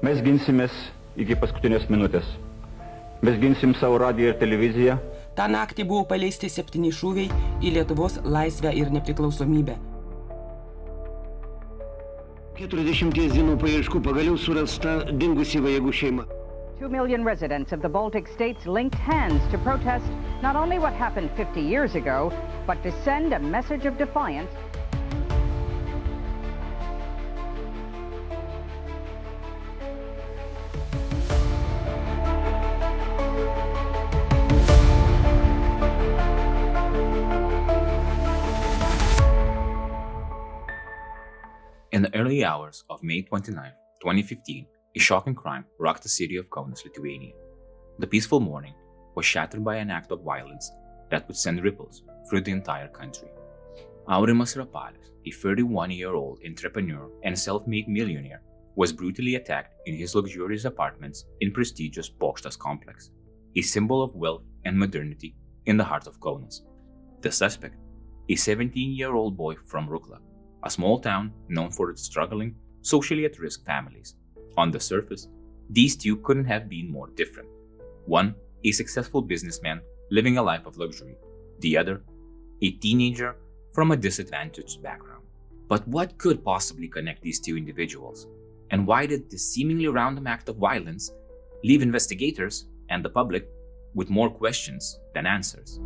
Mes ginsimės iki paskutinės minutės. Mes ginsim savo radiją ir televiziją. Ta naktį buvo paleisti 7 šūviai į Lietuvos laisvę ir nepriklausomybę. 40 dienų paieškų pagaliau surasta dingusi Vajagų šeima. 2 million residents of the Baltic states linked hands to protest not only what happened 50 years ago, but to send a message of defiance. In the early hours of May 29, 2015, a shocking crime rocked the city of Kaunas, Lithuania. The peaceful morning was shattered by an act of violence that would send ripples through the entire country. Aurimas Rapalis, a 31-year-old entrepreneur and self-made millionaire, was brutally attacked in his luxurious apartments in prestigious Bokštas complex, a symbol of wealth and modernity in the heart of Kaunas. The suspect, a 17-year-old boy from Rukla, a small town known for its struggling, socially at-risk families. On the surface, these two couldn't have been more different. One, a successful businessman living a life of luxury. The other, a teenager from a disadvantaged background. But what could possibly connect these two individuals? And why did this seemingly random act of violence leave investigators and the public with more questions than answers?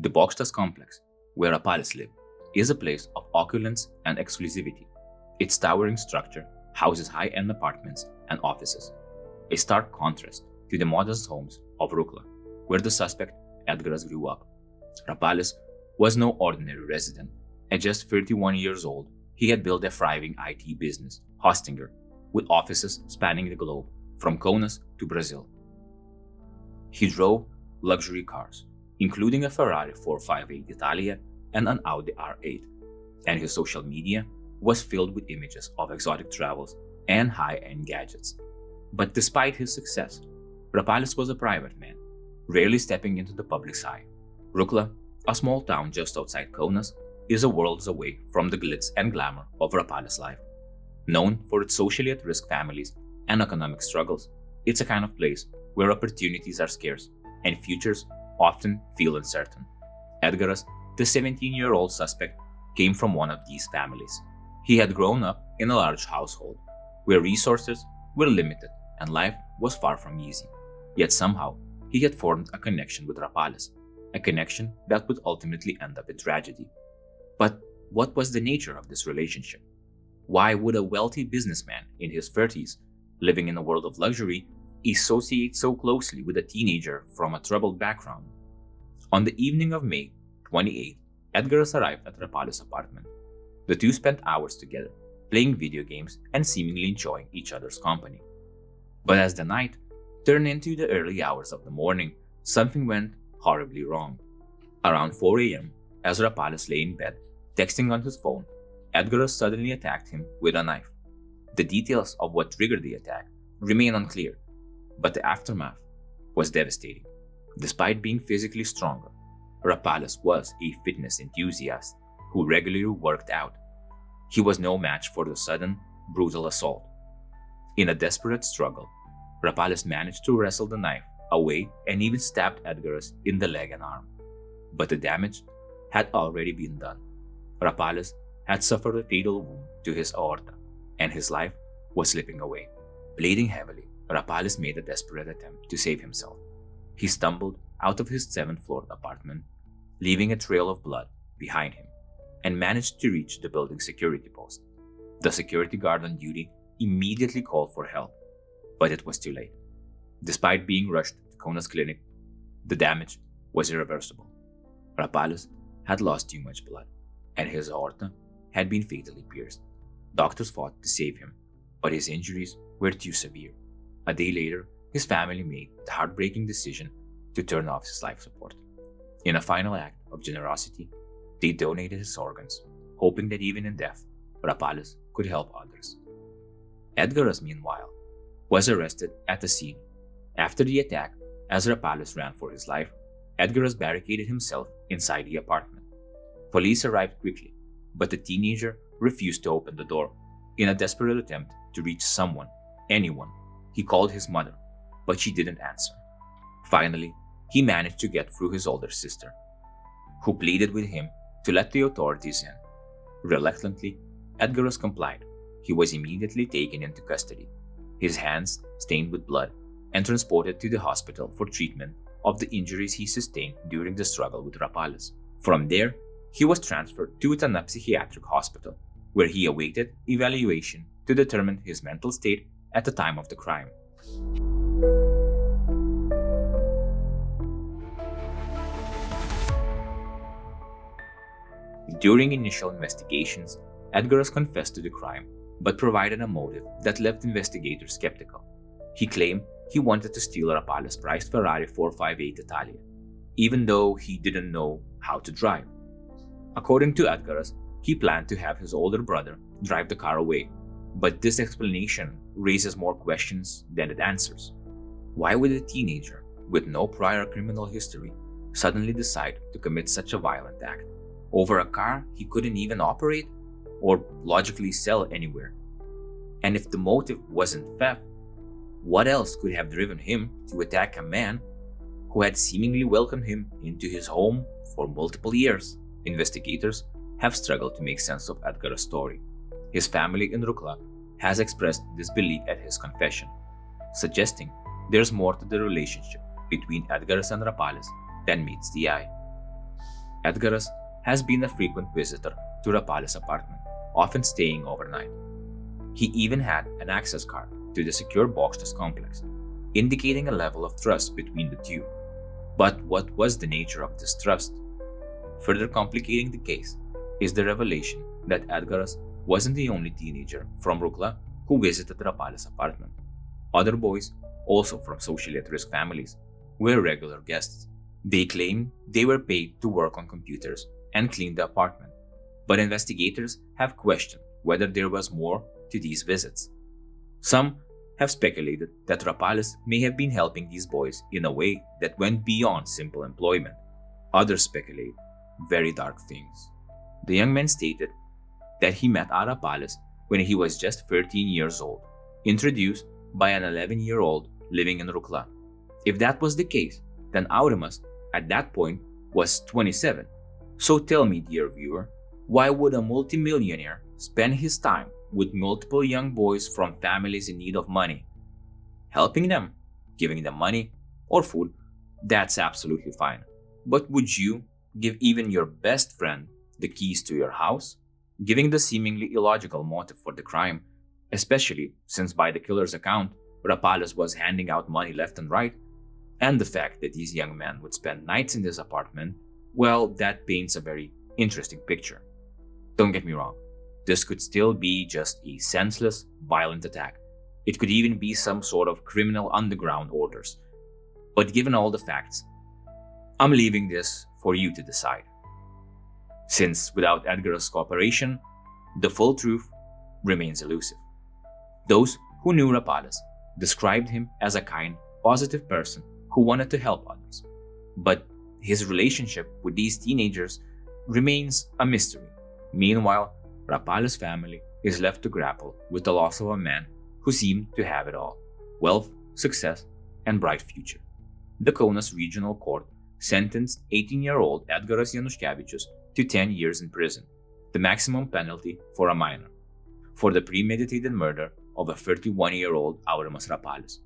The Bokštas complex, where Rapalis lived, is a place of opulence and exclusivity. Its towering structure houses high-end apartments and offices, a stark contrast to the modest homes of Rukla, where the suspect Edgaras grew up. Rapalis was no ordinary resident. At just 31 years old, he had built a thriving IT business, Hostinger, with offices spanning the globe, from Kaunas to Brazil. He drove luxury cars, including a Ferrari 458 Italia and an Audi R8, and his social media was filled with images of exotic travels and high-end gadgets. But despite his success, Rapalis was a private man, rarely stepping into the public's eye. Rukla, a small town just outside Kaunas, is a world away from the glitz and glamour of Rapalis' life. Known for its socially at-risk families and economic struggles, it's a kind of place where opportunities are scarce and futures often feel uncertain. Edgaras, the 17-year-old suspect, came from one of these families. He had grown up in a large household, where resources were limited and life was far from easy. Yet somehow, he had formed a connection with Rapalis, a connection that would ultimately end up in tragedy. But what was the nature of this relationship? Why would a wealthy businessman in his 30s, living in a world of luxury, associate so closely with a teenager from a troubled background? On the evening of May 28, Edgaras arrived at Rapalis' apartment. The two spent hours together, playing video games and seemingly enjoying each other's company. But as the night turned into the early hours of the morning, something went horribly wrong. Around 4 a.m., as Rapalis lay in bed, texting on his phone, Edgaras suddenly attacked him with a knife. The details of what triggered the attack remain unclear, but the aftermath was devastating. Despite being physically stronger, Rapalis was a fitness enthusiast who regularly worked out. He was no match for the sudden, brutal assault. In a desperate struggle, Rapalis managed to wrestle the knife away and even stabbed Edgaras in the leg and arm. But the damage had already been done. Rapalis had suffered a fatal wound to his aorta, and his life was slipping away. Bleeding heavily, Rapalis made a desperate attempt to save himself. He stumbled out of his 7th-floor apartment, leaving a trail of blood behind him, and managed to reach the building's security post. The security guard on duty immediately called for help, but it was too late. Despite being rushed to Kaunas clinic, the damage was irreversible. Rapalis had lost too much blood, and his aorta had been fatally pierced. Doctors fought to save him, but his injuries were too severe. A day later, his family made the heartbreaking decision to turn off his life support. In a final act of generosity, they donated his organs, hoping that even in death, Rapalis could help others. Edgaras, meanwhile, was arrested at the scene. After the attack, as Rapalis ran for his life, Edgaras barricaded himself inside the apartment. Police arrived quickly, but the teenager refused to open the door. In a desperate attempt to reach someone, anyone, he called his mother, but she didn't answer. Finally, he managed to get through his older sister, who pleaded with him to let the authorities in. Reluctantly, Edgaras complied. He was immediately taken into custody, his hands stained with blood, and transported to the hospital for treatment of the injuries he sustained during the struggle with Rapalis. From there, he was transferred to Utena psychiatric hospital, where he awaited evaluation to determine his mental state at the time of the crime. During initial investigations, Edgaras confessed to the crime, but provided a motive that left investigators skeptical. He claimed he wanted to steal Rapalis' prized Ferrari 458 Italia, even though he didn't know how to drive. According to Edgaras, he planned to have his older brother drive the car away, but this explanation raises more questions than it answers. Why would a teenager with no prior criminal history suddenly decide to commit such a violent act over a car he couldn't even operate or logically sell anywhere? And if the motive wasn't theft, what else could have driven him to attack a man who had seemingly welcomed him into his home for multiple years? Investigators have struggled to make sense of Edgaras' story. His family in Rukla has expressed disbelief at his confession, suggesting there's more to the relationship between Edgaras and Rapalis than meets the eye. Edgaras has been a frequent visitor to Rapalis' apartment, often staying overnight. He even had an access card to the secure Bokštas complex, indicating a level of trust between the two. But what was the nature of this trust? Further complicating the case is the revelation that Edgaras wasn't the only teenager from Rukla who visited Rapalis' apartment. Other boys, also from socially at-risk families, were regular guests. They claimed they were paid to work on computers and clean the apartment, but investigators have questioned whether there was more to these visits. Some have speculated that Rapalis may have been helping these boys in a way that went beyond simple employment. Others speculate very dark things. The young man stated that he met Rapalis when he was just 13 years old, introduced by an 11-year-old living in Rukla. If that was the case, then Aurimas at that point was 27. So tell me, dear viewer, why would a multimillionaire spend his time with multiple young boys from families in need of money? Helping them, giving them money or food, that's absolutely fine. But would you give even your best friend the keys to your house? Giving the seemingly illogical motive for the crime, especially since by the killer's account, Rapalis was handing out money left and right, and the fact that these young men would spend nights in this apartment, well, that paints a very interesting picture. Don't get me wrong, this could still be just a senseless, violent attack. It could even be some sort of criminal underground orders. But given all the facts, I'm leaving this for you to decide. Since without Edgaras' cooperation, the full truth remains elusive. Those who knew Rapalis described him as a kind, positive person who wanted to help others. But his relationship with these teenagers remains a mystery. Meanwhile, Rapalis' family is left to grapple with the loss of a man who seemed to have it all: wealth, success, and bright future. The Kaunas Regional Court sentenced 18-year-old Edgaras Januškevičius to 10 years in prison, the maximum penalty for a minor, for the premeditated murder of a 31-year-old Aurimas Rapalis.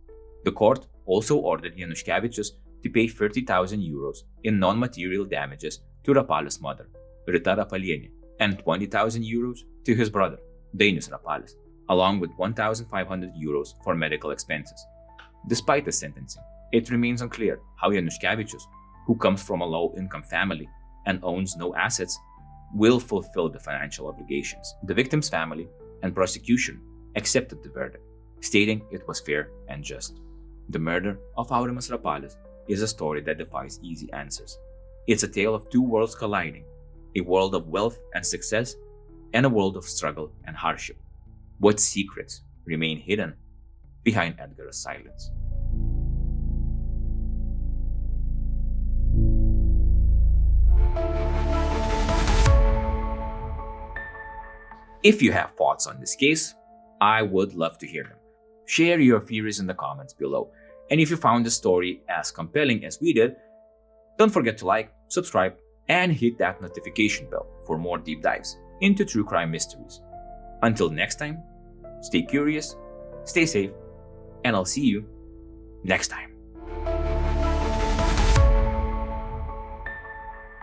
The court also ordered Januškevičius to pay 30,000 euros in non-material damages to Rapalis' mother, Rita Rapalienė, and 20,000 euros to his brother, Dainius Rapalis, along with 1,500 euros for medical expenses. Despite the sentencing, it remains unclear how Januškevičius, who comes from a low-income family and owns no assets, will fulfill the financial obligations. The victim's family and prosecution accepted the verdict, stating it was fair and just. The murder of Aurimas Rapalis is a story that defies easy answers. It's a tale of two worlds colliding, a world of wealth and success, and a world of struggle and hardship. What secrets remain hidden behind Edgaras' silence? If you have thoughts on this case, I would love to hear them. Share your theories in the comments below. And if you found the story as compelling as we did, don't forget to like, subscribe, and hit that notification bell for more deep dives into true crime mysteries. Until next time, stay curious, stay safe, and I'll see you next time.